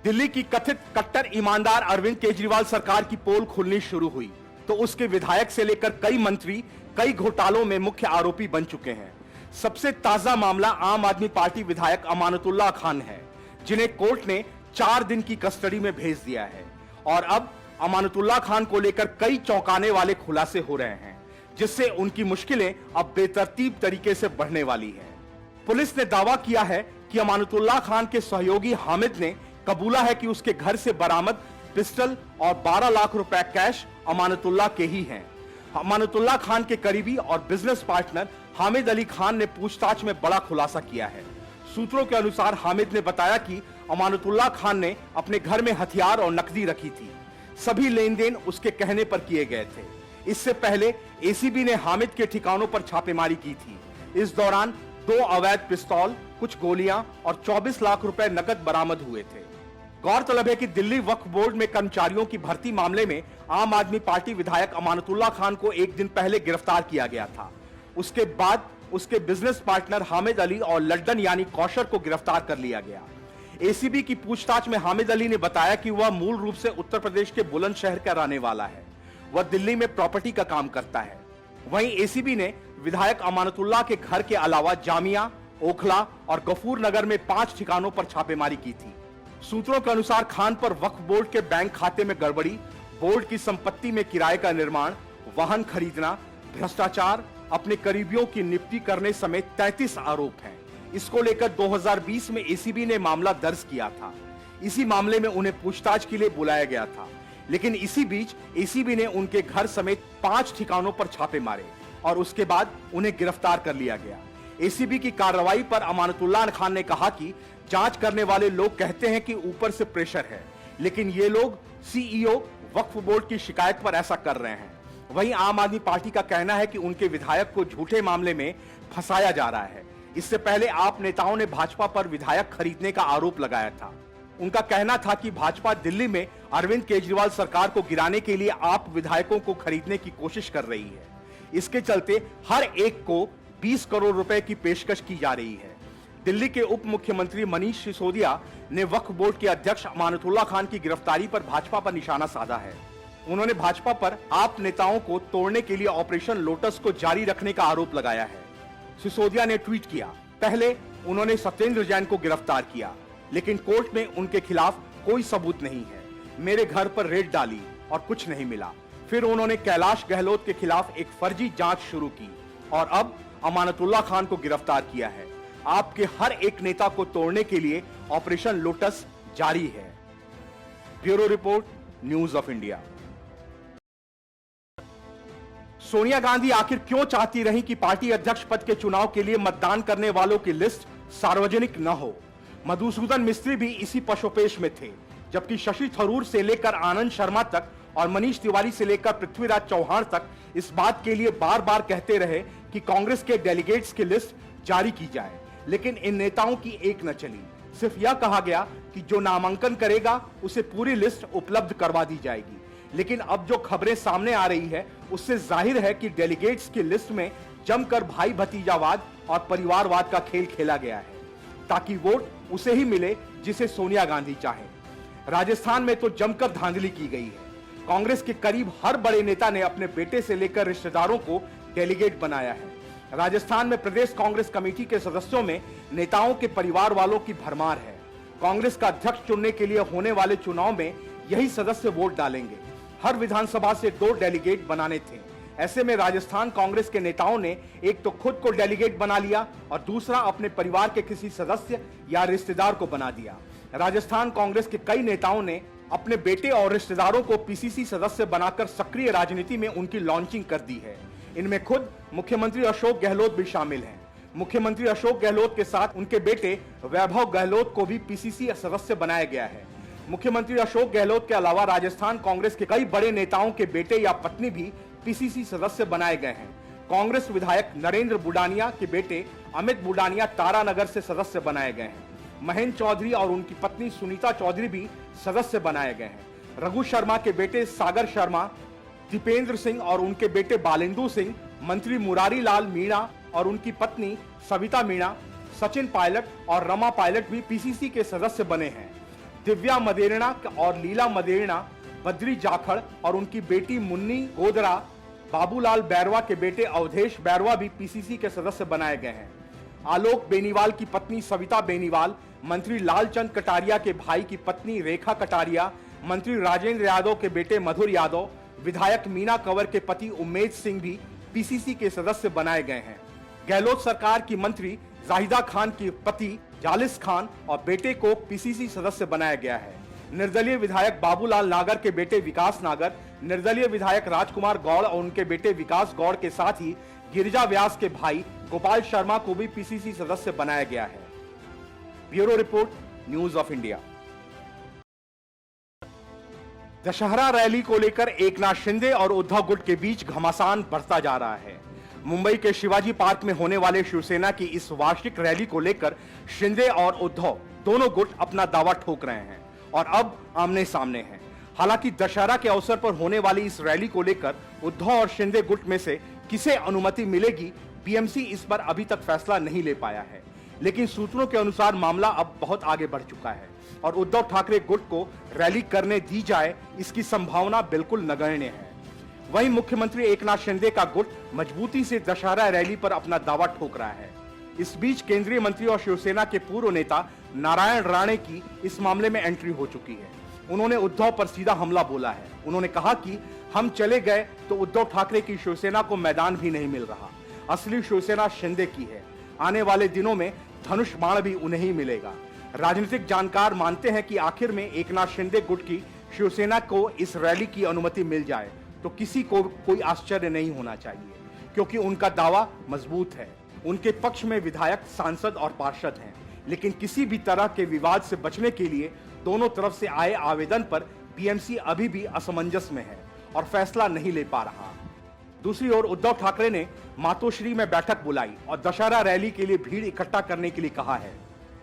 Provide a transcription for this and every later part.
दिल्ली की कथित कट्टर ईमानदार अरविंद केजरीवाल सरकार की पोल खुलनी शुरू हुई तो उसके विधायक से लेकर कई मंत्री कई घोटालों में मुख्य आरोपी बन चुके हैं। सबसे ताजा मामला आम आदमी पार्टी विधायक अमानतुल्लाह खान है, जिन्हें कोर्ट ने 4 दिन की कस्टडी में भेज दिया है। और अब अमानतुल्लाह खान को लेकर कई चौंकाने वाले खुलासे हो रहे हैं, जिससे उनकी मुश्किलें अब बेतरतीब तरीके से बढ़ने वाली है। पुलिस ने दावा किया है कि अमानतुल्लाह खान के सहयोगी हामिद ने कबूला है कि उसके घर से बरामद पिस्टल और 12 लाख रुपए कैश अमानतुल्लाह के ही हैं। अमानतुल्लाह खान के करीबी और बिजनेस पार्टनर हामिद अली खान ने पूछताछ में बड़ा खुलासा किया है। सूत्रों के अनुसार हामिद ने बताया कि अमानतुल्लाह खान ने अपने घर में हथियार और नकदी रखी थी। सभी लेन देन उसके कहने पर किए गए थे। इससे पहले एसीबी ने हामिद के ठिकानों पर छापेमारी की थी। इस दौरान 2 अवैध पिस्तौल, कुछ गोलियां और 24 लाख रुपए नकद बरामद हुए थे। गौरतलब है कि दिल्ली वक्फ बोर्ड में कर्मचारियों की भर्ती मामले में आम आदमी पार्टी विधायक अमानतुल्लाह खान को 1 दिन पहले गिरफ्तार किया गया था। उसके बाद उसके बिजनेस पार्टनर हामिद अली और लड्डन यानी कौशर को गिरफ्तार कर लिया गया। एसीबी की पूछताछ में हामिद अली ने बताया कि वह मूल रूप से उत्तर प्रदेश के बुलंदशहर का रहने वाला है। वह दिल्ली में प्रॉपर्टी का काम करता है। वहीं एसीबी ने विधायक अमानतुल्लाह के घर के अलावा जामिया, ओखला और गफूर नगर में 5 ठिकानों पर छापेमारी की थी। सूत्रों के अनुसार खान पर वक्फ बोर्ड के बैंक खाते में गड़बड़ी, बोर्ड की संपत्ति में किराए का निर्माण, वाहन खरीदना, भ्रष्टाचार, अपने करीबियों की नियुक्ति करने समेत 33 आरोप हैं। इसको लेकर 2020 में एसीबी ने मामला दर्ज किया था। इसी मामले में उन्हें पूछताछ के लिए बुलाया गया था, लेकिन इसी बीच एसीबी ने उनके घर समेत 5 ठिकानों पर छापे मारे और उसके बाद उन्हें गिरफ्तार कर लिया गया। एसीबी की कार्रवाई पर अमानतुल्लाह खान ने कहा कि जांच करने वाले लोग कहते हैं कि ऊपर से प्रेशर है, लेकिन ये लोग सीईओ वक्फ बोर्ड की शिकायत पर ऐसा कर रहे हैं। वहीं आम आदमी पार्टी का कहना है कि उनके विधायक को झूठे मामले में फंसाया जा रहा है। इससे पहले आप नेताओं ने भाजपा पर विधायक खरीदने का आरोप लगाया था। उनका कहना था कि भाजपा दिल्ली में अरविंद केजरीवाल सरकार को गिराने के लिए आप विधायकों को खरीदने की कोशिश कर रही है। इसके चलते हर एक को 20 करोड़ रुपए की पेशकश की जा रही है। दिल्ली के उप मुख्यमंत्री मनीष सिसोदिया ने वक्फ बोर्ड के अध्यक्ष अमानतुल्लाह खान की गिरफ्तारी पर भाजपा पर निशाना साधा है। उन्होंने भाजपा पर आप नेताओं को तोड़ने के लिए ऑपरेशन लोटस को जारी रखने का आरोप लगाया है। सिसोदिया ने ट्वीट किया, पहले उन्होंने सत्येंद्र जैन को गिरफ्तार किया, लेकिन कोर्ट में उनके खिलाफ कोई सबूत नहीं है। मेरे घर पर रेड डाली और कुछ नहीं मिला। फिर उन्होंने कैलाश गहलोत के खिलाफ एक फर्जी जांच शुरू की और अब अमानतुल्लाह खान को गिरफ्तार किया है। आपके हर एक नेता को तोड़ने के लिए ऑपरेशन लोटस जारी है। Bureau report, news of India. Sonia Gandhi आखिर क्यों चाहती रही कि पार्टी अध्यक्ष पद के चुनाव के लिए मतदान करने वालों की लिस्ट सार्वजनिक न हो? मधुसूदन मिस्त्री भी इसी पशोपेश में थे, जबकि शशि थरूर से लेकर आनंद शर्मा तक और मनीष तिवारी से लेकर पृथ्वीराज चौहान तक इस बात के लिए बार बार कहते रहे कि कांग्रेस के डेलीगेट्स की लिस्ट जारी की जाए, लेकिन इन नेताओं की एक न चली। सिर्फ यह कहा गया कि जो नामांकन करेगा उसे पूरी लिस्ट उपलब्ध करवा दी जाएगी। लेकिन अब जो खबरें सामने आ रही है उससे जाहिर है कि डेलीगेट्स की लिस्ट में जमकर भाई भतीजावाद और परिवारवाद का खेल खेला गया है, ताकि वोट उसे ही मिले जिसे सोनिया गांधी चाहे। राजस्थान में तो जमकर धांधली की गई है। कांग्रेस के करीब हर बड़े नेता ने अपने बेटे से लेकर रिश्तेदारों को डेलीगेट बनाया है। राजस्थान में प्रदेश कांग्रेस कमेटी के सदस्यों में नेताओं के परिवार वालों की भरमार है। कांग्रेस का अध्यक्ष चुनने के लिए होने वाले चुनाव में यही सदस्य वोट डालेंगे। हर विधानसभा से 2 डेलीगेट बनाने थे। ऐसे में राजस्थान कांग्रेस के नेताओं ने एक तो खुद को डेलीगेट बना लिया और दूसरा अपने परिवार के किसी सदस्य या रिश्तेदार को बना दिया। राजस्थान कांग्रेस के कई नेताओं ने अपने बेटे और रिश्तेदारों को पीसीसी सदस्य बनाकर सक्रिय राजनीति में उनकी लॉन्चिंग कर दी है। इनमें खुद मुख्यमंत्री अशोक गहलोत भी शामिल हैं। मुख्यमंत्री अशोक गहलोत के साथ उनके बेटे वैभव गहलोत को भी पीसीसी सदस्य बनाया गया है। मुख्यमंत्री अशोक गहलोत के अलावा राजस्थान कांग्रेस के कई बड़े नेताओं के बेटे या पत्नी भी पीसीसी सदस्य बनाए गए हैं। कांग्रेस विधायक नरेंद्र बुडानिया के बेटे अमित बुडानिया तारानगर से सदस्य बनाए गए हैं। महेंद्र चौधरी और उनकी पत्नी सुनीता चौधरी भी सदस्य बनाए गए हैं। रघु शर्मा के बेटे सागर शर्मा, दीपेंद्र सिंह और उनके बेटे बालेंदु सिंह, मंत्री मुरारी लाल मीणा और उनकी पत्नी सविता मीणा, सचिन पायलट और रमा पायलट भी पीसीसी के सदस्य बने हैं। दिव्या मदेरणा और लीला मदेरणा, बद्री जाखड़ और उनकी बेटी मुन्नी गोदरा, बाबूलाल बैरवा के बेटे अवधेश बैरवा भी पीसीसी के सदस्य बनाए गए हैं। आलोक बेनीवाल की पत्नी सविता बेनीवाल, मंत्री लालचंद कटारिया के भाई की पत्नी रेखा कटारिया, मंत्री राजेंद्र यादव के बेटे मधुर यादव, विधायक मीना कंवर के पति उम्मेद सिंह भी पीसीसी के सदस्य बनाए गए हैं। गहलोत सरकार की मंत्री जाहिदा खान की पति जालिस खान और बेटे को पीसीसी सदस्य बनाया गया है। निर्दलीय विधायक बाबूलाल नागर के बेटे विकास नागर, निर्दलीय विधायक राजकुमार गौड़ और उनके बेटे विकास गौड़ के साथ ही गिरिजा व्यास के भाई गोपाल शर्मा को भी पीसीसी सदस्य बनाया गया है। Bureau report, news of India. Dussehra rally को लेकर एकनाथ शिंदे और उद्धव गुट के बीच घमासान बढ़ता जा रहा है। मुंबई के शिवाजी पार्क में होने वाले शिवसेना की इस वार्षिक रैली को लेकर शिंदे और उद्धव दोनों गुट अपना दावा ठोक रहे हैं और अब आमने सामने हैं। हालांकि दशहरा के अवसर पर होने वाली इस रैली को लेकर उद्धव और शिंदे गुट में से किसे अनुमति मिलेगी, बीएमसी इस पर अभी तक फैसला नहीं ले पाया है। लेकिन सूत्रों के अनुसार मामला अब बहुत आगे बढ़ चुका है और उद्धव ठाकरे गुट को रैली करने दी जाए, इसकी संभावना बिल्कुल नगण्य है। वहीं मुख्यमंत्री एकनाथ शिंदे का गुट मजबूती से दशहरा रैली पर अपना दावा ठोक रहा है। इस बीच केंद्रीय मंत्री और शिवसेना के पूर्व नेता नारायण राणे की इस मामले में एंट्री हो चुकी है। उन्होंने उद्धव पर सीधा हमला बोला है। उन्होंने कहा कि हम चले गए तो उद्धव ठाकरे की शिवसेना को मैदान भी नहीं मिल रहा। असली शिवसेना शिंदे की है। आने वाले दिनों में धनुष बाण भी उन्हें ही मिलेगा। राजनीतिक जानकार मानते हैं कि आखिर में एकनाथ शिंदे गुट की शिवसेना को इस रैली की अनुमति मिल जाए तो किसी को कोई आश्चर्य नहीं होना चाहिए, क्योंकि उनका दावा मजबूत है। उनके पक्ष में विधायक, सांसद और पार्षद हैं। लेकिन किसी भी तरह के विवाद से बचने के लिए दोनों तरफ से आए आवेदन पर बीएमसी अभी भी असमंजस में है और फैसला नहीं ले पा रहा। दूसरी ओर उद्धव ठाकरे ने मातोश्री में बैठक बुलाई और दशहरा रैली के लिए भीड़ इकट्ठा करने के लिए कहा है।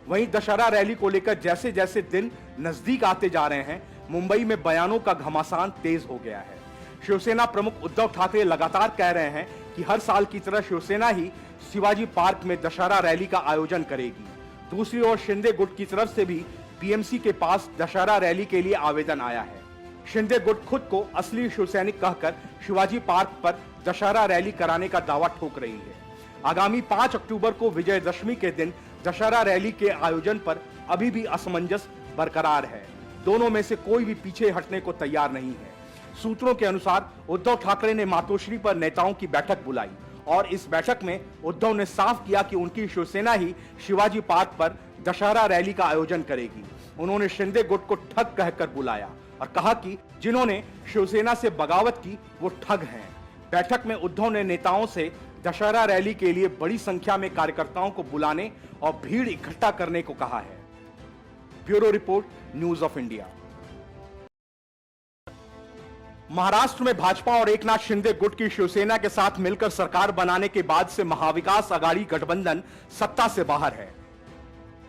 वहीं दशहरा रैली को लेकर जैसे जैसे दिन नजदीक आते जा रहे हैं, मुंबई में बयानों का घमासान तेज हो गया है। शिवसेना प्रमुख उद्धव ठाकरे लगातार कह रहे हैं कि हर साल की तरह शिवसेना ही शिवाजी पार्क में दशहरा रैली का आयोजन करेगी। दूसरी ओर शिंदे गुट की तरफ से भी बीएमसी के पास दशहरा रैली के लिए आवेदन आया है। शिंदे गुट खुद को असली शिवसैनिक कहकर शिवाजी पार्क पर दशहरा रैली कराने का दावा ठोक रही है। आगामी 5 अक्टूबर को विजयदशमी के दिन दशहरा रैली के आयोजन पर अभी भी असमंजस बरकरार है। दोनों में से कोई भी पीछे हटने को तैयार नहीं है। सूत्रों के अनुसार उद्धव ठाकरे ने मातोश्री पर नेताओं की बैठक बुलाई और इस बैठक में उद्धव ने साफ किया कि उनकी शिवसेना ही शिवाजी पार्क पर दशहरा रैली का आयोजन करेगी। उन्होंने शिंदे गुट को ठग कहकर बुलाया और कहा कि जिन्होंने शिवसेना से बगावत की वो ठग हैं। बैठक में उद्धव ने नेताओं से दशहरा रैली के लिए बड़ी संख्या में कार्यकर्ताओं को बुलाने और भीड़ इकट्ठा करने को कहा है। Bureau report, news of India. Maharashtra में भाजपा और एकनाथ शिंदे गुट की शिवसेना के साथ मिलकर सरकार बनाने के बाद से महाविकास आघाड़ी गठबंधन सत्ता से बाहर है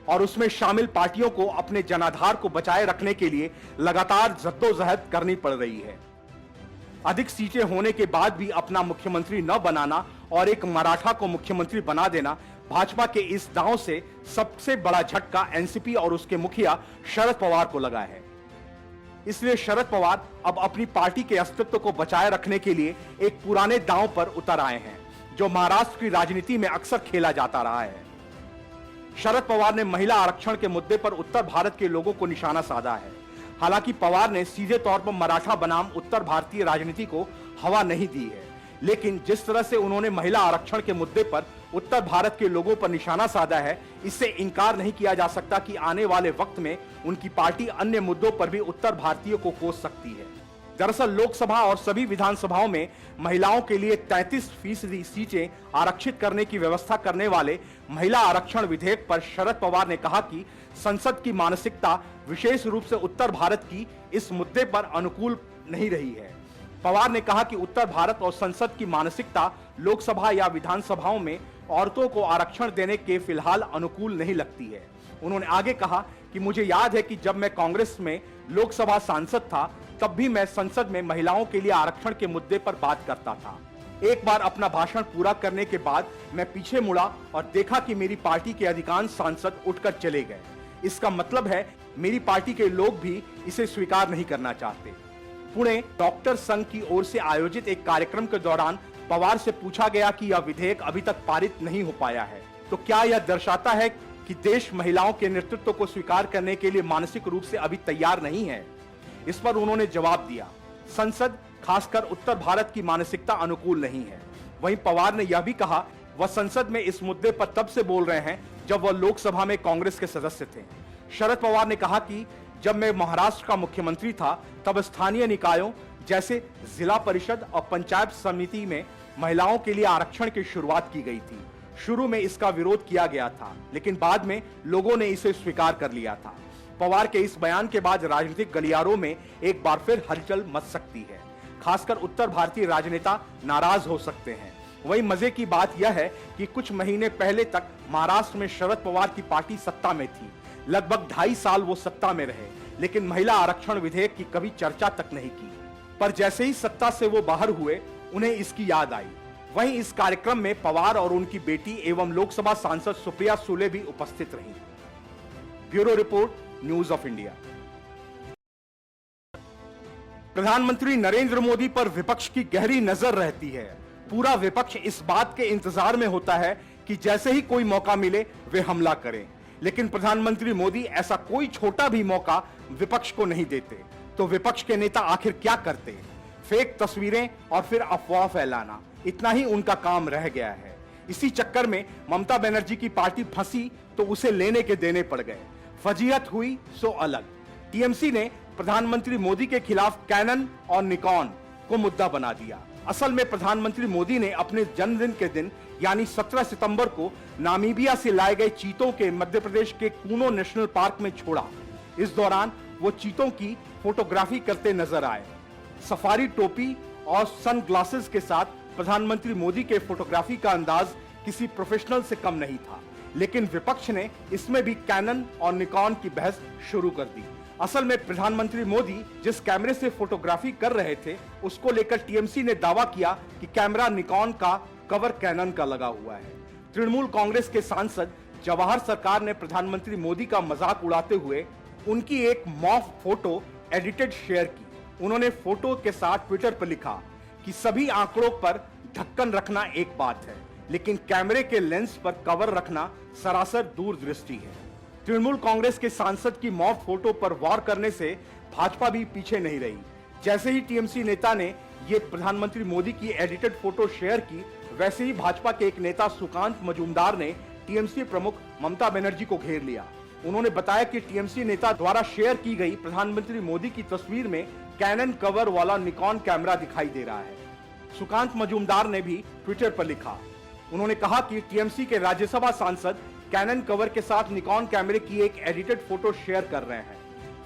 और उसमें शामिल पार्टियों को अपने जनाधार को बचाए रखने के लिए लगातार जद्दोजहद करनी पड़ रही है। अधिक सीटें होने के बाद भी अपना मुख्यमंत्री न बनाना और एक मराठा को मुख्यमंत्री बना देना भाजपा के इस दांव से सबसे बड़ा झटका एनसीपी और उसके मुखिया शरद पवार को लगा है। इसलिए शरद पवार अब अपनी पार्टी के अस्तित्व को बचाए रखने के लिए एक पुराने दांव पर उतर आए हैं, जो महाराष्ट्र की राजनीति में अक्सर खेला जाता रहा है। शरद पवार ने महिला आरक्षण के मुद्दे पर उत्तर भारत के लोगों को निशाना साधा है। हालांकि पवार ने सीधे तौर पर मराठा बनाम उत्तर भारतीय राजनीति को हवा नहीं दी है, लेकिन जिस तरह से उन्होंने महिला आरक्षण के मुद्दे पर उत्तर भारत के लोगों पर निशाना साधा है, इससे इनकार नहीं किया जा सकता कि आने वाले वक्त में उनकी पार्टी अन्य मुद्दों पर भी उत्तर भारतीयों को कोस सकती है। दरअसल लोकसभा और सभी विधानसभाओं में महिलाओं के लिए 33% सीटें आरक्षित करने की व्यवस्था करने वाले महिला आरक्षण विधेयक पर शरद पवार ने कहा कि संसद की मानसिकता विशेष रूप से उत्तर भारत की इस मुद्दे पर अनुकूल नहीं रही है। पवार ने कहा कि उत्तर भारत और संसद की मानसिकता लोकसभा या विधानसभाओं में औरतों को आरक्षण देने के फिलहाल अनुकूल नहीं लगती है। उन्होंने आगे कहा कि मुझे याद है कि जब मैं कांग्रेस में लोकसभा सांसद था, तब भी मैं संसद में महिलाओं के लिए आरक्षण के मुद्दे पर बात करता था। एक बार अपना भाषण पूरा करने के बाद मैं पीछे मुड़ा और देखा कि मेरी पार्टी के अधिकांश सांसद उठकर चले गए। इसका मतलब है मेरी पार्टी के लोग भी इसे स्वीकार नहीं करना चाहते। पुणे डॉक्टर संघ की ओर से आयोजित एक कार्यक्रम के दौरान पवार से पूछा गया कि यह विधेयक अभी तक पारित नहीं हो पाया है, तो क्या यह दर्शाता है कि देश महिलाओं के नेतृत्व को स्वीकार करने के लिए मानसिक रूप से अभी तैयार नहीं है? इस पर उन्होंने जवाब दिया, संसद खासकर उत्तर भारत की मानसिकता अनुकूल नहीं है। वहीं पवार ने यह भी कहा वह संसद में इस मुद्दे पर तब से बोल रहे हैं जब वह लोकसभा में कांग्रेस के सदस्य थे। शरद पवार ने कहा कि जब मैं महाराष्ट्र का मुख्यमंत्री था तब स्थानीय निकायों जैसे जिला परिषद और पंचायत समिति में महिलाओं के लिए आरक्षण की शुरुआत की गई थी। शुरू में इसका विरोध किया गया था, लेकिन बाद में लोगों ने इसे स्वीकार कर लिया था। पवार के इस बयान के बाद राजनीतिक गलियारों में एक बार फिर हलचल मच सकती है। खासकर उत्तर भारतीय राजनेता नाराज हो सकते हैं। वहीं मजे की बात यह है कि कुछ महीने पहले तक महाराष्ट्र में शरद पवार की पार्टी सत्ता में थी। लगभग 2.5 साल वो सत्ता में रहे, लेकिन महिला आरक्षण विधेयक की कभी चर्चा तक नहीं की। पर जैसे ही सत्ता से वो बाहर हुए, उन्हें इसकी याद आई। वहीं इस कार्यक्रम में पवार और उनकी बेटी एवं लोकसभा सांसद सुप्रिया सुले भी उपस्थित रहीं। Bureau report, news of India. प्रधानमंत्री नरेंद्र मोदी पर विपक्ष की गहरी नजर रहती है। पूरा विपक्ष इस बात के इंतजार में होता है कि जैसे ही कोई मौका मिले वे हमला करें, लेकिन प्रधानमंत्री मोदी ऐसा कोई छोटा भी मौका विपक्ष को नहीं देते। तो विपक्ष के नेता आखिर क्या करते? फेक तस्वीरें और फिर अफवाह फैलाना, इतना ही उनका काम रह गया है। इसी चक्कर में ममता बनर्जी की पार्टी फंसी तो उसे लेने के देने पड़ गए। फजीहत हुई सो अलग। टीएमसी ने प्रधानमंत्री मोदी के खिलाफ कैनन और निकॉन को मुद्दा बना दिया। असल में प्रधानमंत्री मोदी ने अपने जन्मदिन के दिन यानी 17 सितंबर को नामीबिया से लाए गए चीतों के मध्य प्रदेश के कूनो नेशनल पार्क में छोड़ा। इस दौरान वो चीतों की फोटोग्राफी करते नजर आए। सफारी टोपी और सन ग्लासेस के साथ प्रधानमंत्री मोदी के फोटोग्राफी का अंदाज किसी प्रोफेशनल से कम नहीं था, लेकिन विपक्ष ने इसमें भी कैनन और निकॉन की बहस शुरू कर दी। असल में प्रधानमंत्री मोदी जिस कैमरे से फोटोग्राफी कर रहे थे, उसको लेकर टीएमसी ने दावा किया कि कैमरा निकॉन का, कवर कैनन का लगा हुआ है। तृणमूल कांग्रेस के सांसद जवाहर सरकार ने प्रधानमंत्री मोदी का मजाक उड़ाते हुए उनकी एक मॉफ फोटो एडिटेड शेयर की। उन्होंने फोटो के साथ ट्विटर पर लिखा कि सभी आंकड़ों पर ढक्कन रखना एक बात है, लेकिन कैमरे के लेंस पर कवर रखना सरासर दूरदृष्टि है। तृणमूल कांग्रेस के सांसद की मॉफ फोटो पर वार करने से भाजपा भी पीछे नहीं रही। जैसे ही टीएमसी नेता ने ये प्रधानमंत्री मोदी की एडिटेड फोटो शेयर की, वैसे ही भाजपा के एक नेता सुकांत मजूमदार ने टीएमसी प्रमुख ममता बनर्जी को घेर लिया। उन्होंने बताया कि टीएमसी नेता द्वारा शेयर की गई प्रधानमंत्री मोदी की तस्वीर में कैनन कवर वाला निकॉन कैमरा दिखाई दे रहा है। सुकांत मजूमदार ने भी ट्विटर पर लिखा। उन्होंने कहा कि टीएमसी के राज्यसभा सांसद कैनन कवर के साथ निकॉन कैमरे की एक एडिटेड फोटो शेयर कर रहे हैं।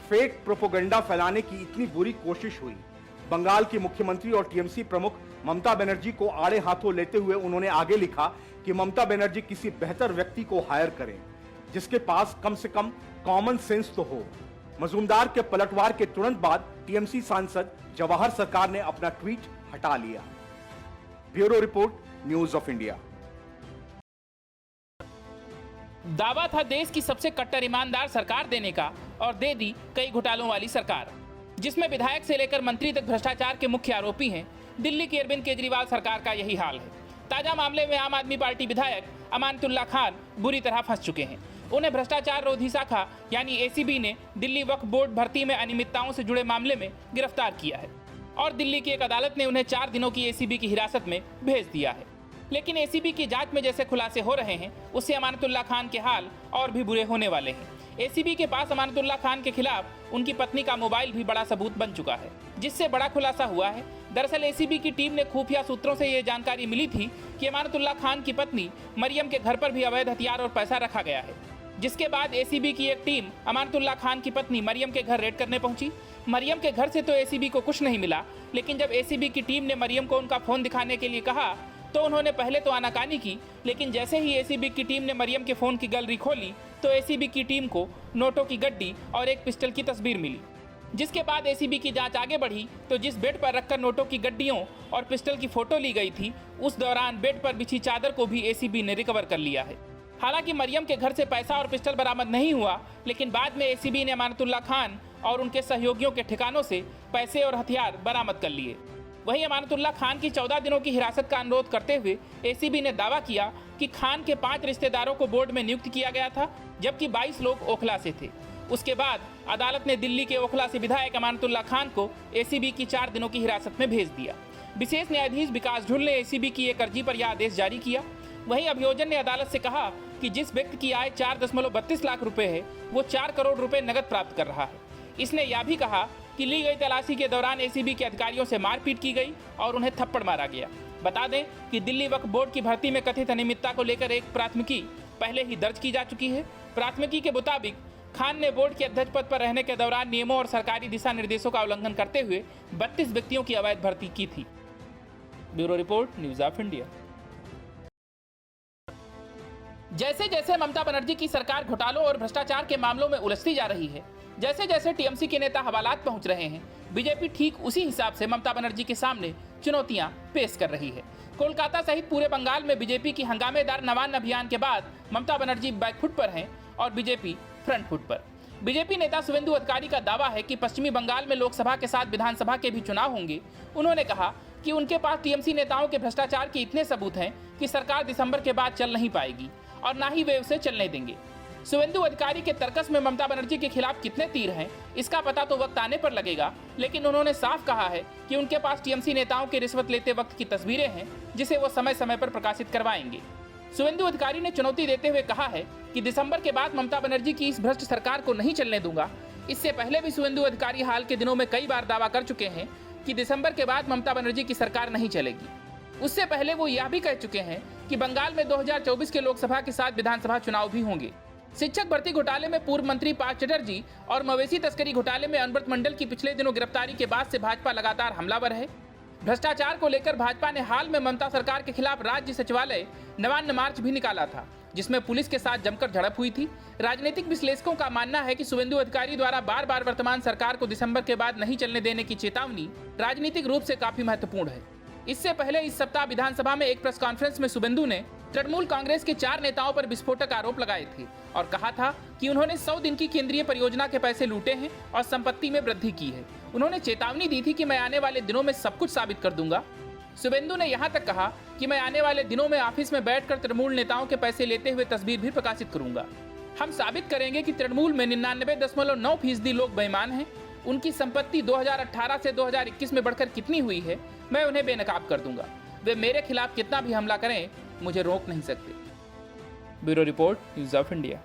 फेक प्रोपेगेंडा फैलाने की इतनी बुरी कोशिश हुई। बंगाल की मुख्यमंत्री और टीएमसी प्रमुख ममता बनर्जी को आड़े हाथों लेते हुए उन्होंने आगे लिखा कि ममता बनर्जी किसी बेहतर व्यक्ति को हायर करें, जिसके पास कम से कम कॉमन सेंस तो हो। मजूमदार के पलटवार के तुरंत बाद टीएमसी सांसद जवाहर सरकार ने अपना ट्वीट हटा लिया। Bureau report, news of India. दावा था देश की सबसे कट्टर ईमानदार सरकार देने का, और दे दी कई घोटालों वाली सरकार, जिसमें विधायक से लेकर मंत्री तक भ्रष्टाचार के मुख्य आरोपी हैं। दिल्ली की अरविंद केजरीवाल सरकार का यही हाल है। ताजा मामले में आम आदमी पार्टी विधायक अमानतुल्लाह खान बुरी तरह फंस चुके हैं। उन्हें भ्रष्टाचार रोधी शाखा यानी एसीबी ने दिल्ली वक्फ बोर्ड भर्ती में अनियमितताओं से जुड़े मामले में गिरफ्तार किया है और दिल्ली की एक अदालत ने उन्हें 4 दिनों की एसीबी की हिरासत में भेज दिया है। लेकिन एसीबी की जांच में जैसे खुलासे हो रहे हैं, उससे अमानतुल्लाह खान के हाल और भी बुरे होने वाले हैं। एसीबी के पास अमानतुल्लाह खान के खिलाफ उनकी पत्नी का मोबाइल भी बड़ा सबूत बन चुका है, जिससे बड़ा खुलासा हुआ है। दरअसल एसीबी की टीम ने खुफिया सूत्रों से ये जानकारी मिली थी कि अमानतुल्लाह खान की पत्नी मरियम के घर पर भी अवैध हथियार और पैसा रखा गया है। जिसके बाद एसीबी की एक टीम अमानतुल्लाह खान की पत्नी मरियम के घर रेड करने पहुंची। मरियम के घर से तो एसीबी को कुछ नहीं मिला, लेकिन जब एसीबी की टीम ने मरियम को उनका फोन दिखाने के लिए कहा तो उन्होंने पहले तो आनाकानी की, लेकिन जैसे ही एसीबी की टीम ने मरियम के फोन की गैलरी खोली तो एसीबी की टीम को नोटों की गड्डी और एक पिस्टल की तस्वीर मिली। जिसके बाद एसीबी की जांच आगे बढ़ी तो जिस बेड पर रखकर नोटों की गड्डियों और पिस्टल की फोटो ली गई थी, उस दौरान बेड पर बिछी चादर को भी एसीबी ने रिकवर कर लिया है। हालांकि मरियम के घर से पैसा और पिस्टल बरामद नहीं हुआ, लेकिन बाद में एसीबी ने अमानतुल्लाह खान और उनके सहयोगियों के ठिकानों से पैसे और हथियार बरामद कर लिए। वहीं अमानतुल्लाह खान की 14 दिनों की हिरासत का अनुरोध करते हुए एसीबी ने दावा किया कि खान के 5 रिश्तेदारों को बोर्ड में नियुक्त किया गया था, जबकि 22 लोग ओखला से थे। उसके बाद अदालत ने दिल्ली के ओखला से विधायक अमानतुल्लाह खान को एसीबी की 4 दिनों की हिरासत में भेज दिया। विशेष न्यायाधीश विकास ढुल ने एसीबी की एक अर्जी पर यह आदेश जारी किया। वहीं अभियोजन ने अदालत से कहा कि जिस व्यक्ति की आय 4.32 लाख रुपए है, वो 4 करोड़ रुपए नकद प्राप्त कर रहा है। इसने यह भी कहा कि ली गई तलाशी के दौरान एसीबी के अधिकारियों से मारपीट की गई और उन्हें थप्पड़ मारा गया। बता दें कि दिल्ली वक्फ बोर्ड की भर्ती में कथित अनियमितता को लेकर एक प्राथमिकी पहले ही दर्ज की जा चुकी है। प्राथमिकी के मुताबिक खान ने बोर्ड के अध्यक्ष पद पर रहने के दौरान नियमों और सरकारी दिशा निर्देशों का उल्लंघन करते हुए 32 व्यक्तियों की अवैध भर्ती की थी। Bureau report, news of India. जैसे जैसे ममता बनर्जी की सरकार घोटालों और भ्रष्टाचार के मामलों में उलझती जा रही है, जैसे जैसे टीएमसी के नेता हवालात पहुंच रहे हैं, बीजेपी ठीक उसी हिसाब से ममता बनर्जी के सामने चुनौतियां पेश कर रही है। कोलकाता सहित पूरे बंगाल में बीजेपी की हंगामेदार नवान्न अभियान के बाद ममता बनर्जी बैकफुट पर हैं और बीजेपी फ्रंट फुट पर। बीजेपी नेता शुवेंदु अधिकारी का दावा है कि पश्चिमी बंगाल में लोकसभा के साथ विधानसभा के भी चुनाव होंगे। उन्होंने कहा कि उनके पास टीएमसी नेताओं के भ्रष्टाचार के इतने सबूत हैं कि सरकार दिसंबर के बाद चल नहीं पाएगी और ना ही वे उसे चलने देंगे। शुवेंदु अधिकारी के तर्कस में ममता बनर्जी के खिलाफ कितने तीर हैं, इसका पता तो वक्त आने पर लगेगा, लेकिन उन्होंने साफ कहा है कि उनके पास टीएमसी नेताओं के रिश्वत लेते वक्त की तस्वीरें हैं, जिसे वो समय समय पर प्रकाशित करवाएंगे। शुवेंदु अधिकारी ने चुनौती देते हुए कहा है कि दिसंबर के बाद ममता बनर्जी की इस भ्रष्ट सरकार को नहीं चलने दूंगा। इससे पहले भी शुवेंदु अधिकारी हाल के दिनों में कई बार दावा कर चुके हैं कि दिसंबर के बाद ममता बनर्जी की सरकार नहीं चलेगी। उससे पहले वो यह भी कह चुके हैं कि बंगाल में 2024 के लोकसभा के साथ विधानसभा चुनाव भी होंगे। शिक्षक भर्ती घोटाले में पूर्व मंत्री पार्थ चटर्जी और मवेशी तस्करी घोटाले में अनव्रत मंडल की पिछले दिनों गिरफ्तारी के बाद से भाजपा लगातार हमलावर है। भ्रष्टाचार को लेकर भाजपा ने हाल में ममता सरकार के खिलाफ राज्य सचिवालय नवान्न मार्च भी निकाला था, जिसमें पुलिस के साथ जमकर झड़प हुई थी। राजनीतिक विश्लेषकों का मानना है कि शुवेंदु अधिकारी द्वारा बार बार वर्तमान सरकार को दिसंबर के बाद नहीं चलने देने की चेतावनी राजनीतिक रूप से काफी महत्वपूर्ण है। इससे पहले इस सप्ताह विधानसभा में एक प्रेस कॉन्फ्रेंस में शुवेंदु ने तृणमूल कांग्रेस के 4 नेताओं पर विस्फोटक आरोप लगाए थे और कहा था कि उन्होंने 100 दिन की केंद्रीय परियोजना के पैसे लूटे हैं और संपत्ति में वृद्धि की है। उन्होंने चेतावनी दी थी कि मैं आने वाले दिनों में सब कुछ साबित कर दूंगा। शुवेंदु ने यहां तक कहा कि मैं आने वाले दिनों में ऑफिस में बैठकर तृणमूल नेताओं के पैसे लेते हुए तस्वीर भी प्रकाशित करूंगा। हम साबित करेंगे कि तृणमूल में 99.9% लोग बेईमान हैं। उनकी संपत्ति 2018 से 2021 में बढ़कर कितनी हुई है, मैं उन्हें बेनकाब कर दूंगा। वे मेरे खिलाफ कितना भी हमला करें, मुझे रोक नहीं सकते। Bureau report, news of India.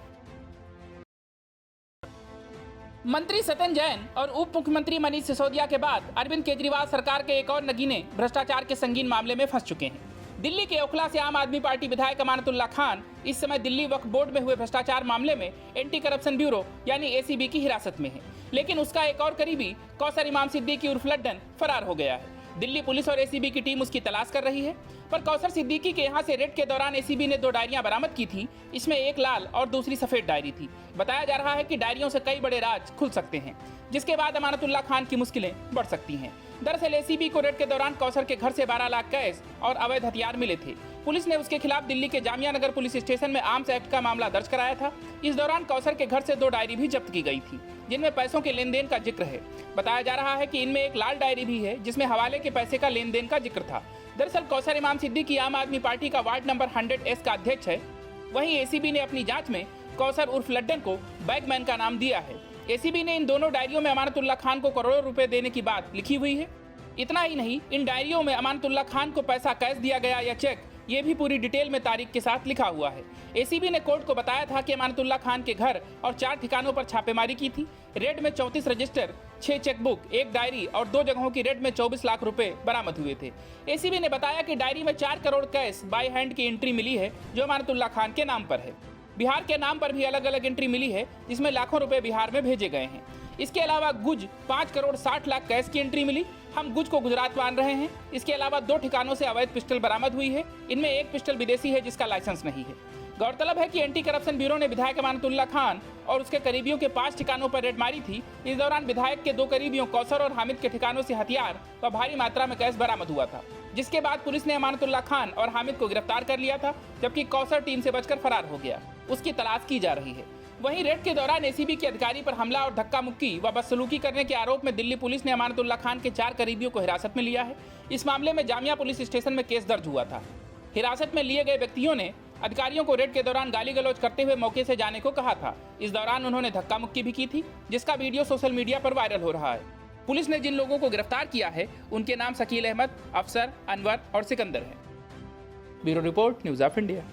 मंत्री सत्यन जैन और उप मुख्यमंत्री मनीष सिसोदिया के बाद अरविंद केजरीवाल सरकार के एक और नगीने भ्रष्टाचार के संगीन मामले में फंस चुके हैं। दिल्ली के ओखला से आम आदमी पार्टी विधायक अमानतुल्लाह खान इस समय दिल्ली वक्फ बोर्ड में हुए भ्रष्टाचार मामले में एंटी करप्शन ब्यूरो यानी एसीबी की हिरासत में है, लेकिन उसका एक और करीबी कौसर इमाम सिद्दीकी उर्फ लड्डन फरार हो गया है। दिल्ली पुलिस और एसीबी की टीम उसकी तलाश कर रही है, पर कौसर सिद्दीकी के यहाँ से रेड के दौरान एसीबी ने 2 डायरियां बरामद की थी। इसमें एक लाल और दूसरी सफेद डायरी थी। बताया जा रहा है कि डायरियों से कई बड़े राज खुल सकते हैं, जिसके बाद अमानतुल्लाह खान की मुश्किलें बढ़ सकती हैं। दरअसल एसीबी को रेड के दौरान कौसर के घर से 12 लाख कैश और अवैध हथियार मिले थे। पुलिस ने उसके खिलाफ दिल्ली के जामिया नगर पुलिस स्टेशन में आर्म्स एक्ट का मामला दर्ज कराया था। इस दौरान कौसर के घर से 2 डायरी भी जब्त की गई थी, जिनमें पैसों के लेन देन का जिक्र है। बताया जा रहा है कि इनमें एक लाल डायरी भी है, जिसमें हवाले के पैसे का लेन देन का जिक्र था। दरअसल कौसर इमाम सिद्दीकी आम आदमी पार्टी का वार्ड नंबर 100S का अध्यक्ष है। वहीं एसीबी ने अपनी जांच में कौसर उर्फ लड्डन को बैगमैन का नाम दिया है। एसीबी ने इन दोनों डायरियों में अमानतुल्लाह खान को करोड़ों रुपए देने की बात लिखी हुई है। इतना ही नहीं, इन डायरियों में अमानतुल्लाह खान को पैसा कैश दिया गया या चेक, ये भी पूरी डिटेल में तारीख के साथ लिखा हुआ है। एसीबी ने कोर्ट को बताया था कि अमानतुल्लाह खान के घर और 4 ठिकानों पर छापेमारी की थी। रेड में 34 रजिस्टर, 6 चेकबुक, 1 डायरी और 2 जगहों की रेड में 24 लाख रुपए बरामद हुए थे। एसीबी ने बताया कि डायरी में 4 करोड़ कैश बाय हैंड की एंट्री मिली है, जो अमानतुल्लाह खान के नाम पर है। बिहार के नाम पर भी अलग अलग एंट्री मिली है, जिसमें लाखों रुपए बिहार में भेजे गए हैं। इसके अलावा गुज 5 करोड़ 60 लाख कैश की एंट्री मिली। हम गुज को गुजरात मान रहे हैं। इसके अलावा 2 ठिकानों से अवैध पिस्टल बरामद हुई है। इनमें एक पिस्टल विदेशी है, जिसका लाइसेंस नहीं है। गौरतलब है कि एंटी करप्शन ब्यूरो ने विधायक अमानतुल्लाह खान और उसके करीबियों के 5 ठिकानों पर रेड मारी थी। इस दौरान विधायक के 2 करीबियों कौसर और हामिद के ठिकानों से हथियार व भारी मात्रा में कैश बरामद हुआ था, जिसके बाद पुलिस ने अमानतुल्लाह खान और हामिद को गिरफ्तार कर लिया था, जबकि कौसर टीम से बचकर फरार हो गया। उसकी तलाश की जा रही है। वहीं रेड के दौरान एसीबी के अधिकारी पर हमला और धक्का मुक्की व बदसलूकी करने के आरोप में दिल्ली पुलिस ने अमानतुल्लाह खान के 4 करीबियों को हिरासत में लिया है। इस मामले में जामिया पुलिस स्टेशन में केस दर्ज हुआ था। हिरासत में लिए गए व्यक्तियों ने अधिकारियों को रेड के दौरान गाली गलौज करते हुए मौके से जाने को कहा था। इस दौरान उन्होंने धक्का मुक्की भी की थी, जिसका वीडियो सोशल मीडिया पर वायरल हो रहा है। पुलिस ने जिन लोगों को गिरफ्तार किया है उनके नाम शकील अहमद, अफसर, अनवर और सिकंदर है। Bureau report, news of India.